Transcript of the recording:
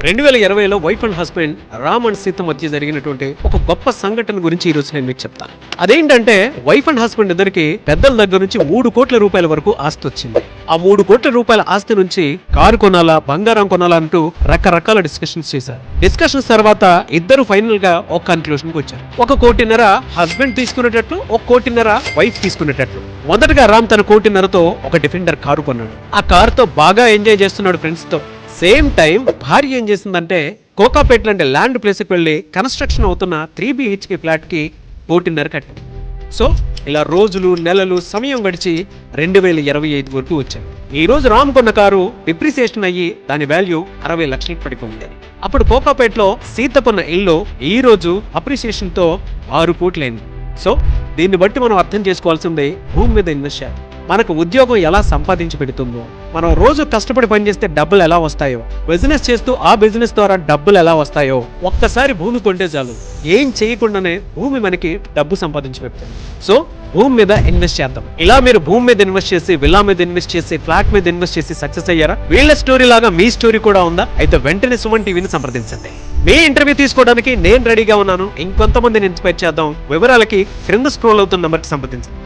2020లో wife and husband Ram and Sita మధ్య జరిగినటువంటి ఒక గొప్ప సంఘటన గురించి ఈ రోజు నేను మీకు చెప్తాను. అదేంటంటే వైఫ్ అండ్ హస్బెండ్ ఇద్దరికి పెద్దల దగ్గర నుంచి 3 కోట్ల రూపాయల వరకు ఆస్తి వచ్చింది. ఆ 3 కోట్ల రూపాయల ఆస్తి నుంచి కారు కొనాలా, బంగారం కొనాలా అంటూ రకరకాల డిస్కషన్స్ చేశారు. డిస్కషన్స్ తర్వాత ఇద్దరు ఫైనల్ గా ఒక కన్క్లూషన్ కి వచ్చారు. 1.5 కోటి హస్బెండ్ తీసుకునేటట్లు, 1.5 కోటి వైఫ్ తీసుకునేటట్లు. మొదటగా రామ్ తన 1.5 కోటితో ఒక డిఫెండర్ కారు కొన్నాడు. ఆ కారుతో బాగా ఎంజాయ్ చేస్తున్నాడు ఫ్రెండ్స్ తో. సేమ్ టైం భార్య ఏం చేసిందంటే కోకాపేట లాంటి ల్యాండ్ ప్లేస్కి వెళ్ళి కన్స్ట్రక్షన్ అవుతున్న 3 BHK ఫ్లాట్ కి 1.5 కోటి కట్టింది. సో ఇలా రోజులు నెలలు సమయం గడిచి 2025 వరకు వచ్చాయి. ఈ రోజు రామ్ కొన్న కారు డిప్రిసియేషన్ అయ్యి దాని వాల్యూ 60 లక్షలకు పడిపోయింది. అప్పుడు కోకాపేటలో సీత కొన్న ఇల్లు ఈ రోజు అప్రిసియేషన్ తో 6 కోట్లైంది. సో దీన్ని బట్టి మనం అర్థం చేసుకోవాల్సింది భూమి మీద ఇన్వెస్ట్ చేయాలి. మనకు ఉద్యోగం ఎలా సంపాదించి పెడుతుందో, మనం రోజు కష్టపడి పనిచేస్తే డబ్బులు ఎలా వస్తాయో, బిజినెస్ చేస్తూ ఆ బిజినెస్ ద్వారా డబ్బులు ఎలా వస్తాయో, ఒక్కసారి భూమి కొంటే చాలు ఏం చేయకుండానే భూమి మనకి డబ్బు సంపాదించి పెడుతుంది. సో భూమి మీద ఇన్వెస్ట్ చేద్దాం. ఇలా మీరు భూమి మీద ఇన్వెస్ట్ చేసి, విల్లా మీద ఇన్వెస్ట్ చేసి, ఫ్లాట్ మీద ఇన్వెస్ట్ చేసి సక్సెస్ అయ్యారా? వీళ్ళ స్టోరీ లాగా మీ స్టోరీ కూడా ఉందా? అయితే వెంటనే సుమన్ టీవీని సంప్రదించండి. మీ ఇంటర్వ్యూ తీసుకోవడానికి నేను రెడీగా ఉన్నాను. ఇంకొంతమందిని ఇన్స్పైర్ చేద్దాం. వివరాలకి క్రింద స్క్రోల్ అవుతున్న నెంబర్కి సంప్రదించండి.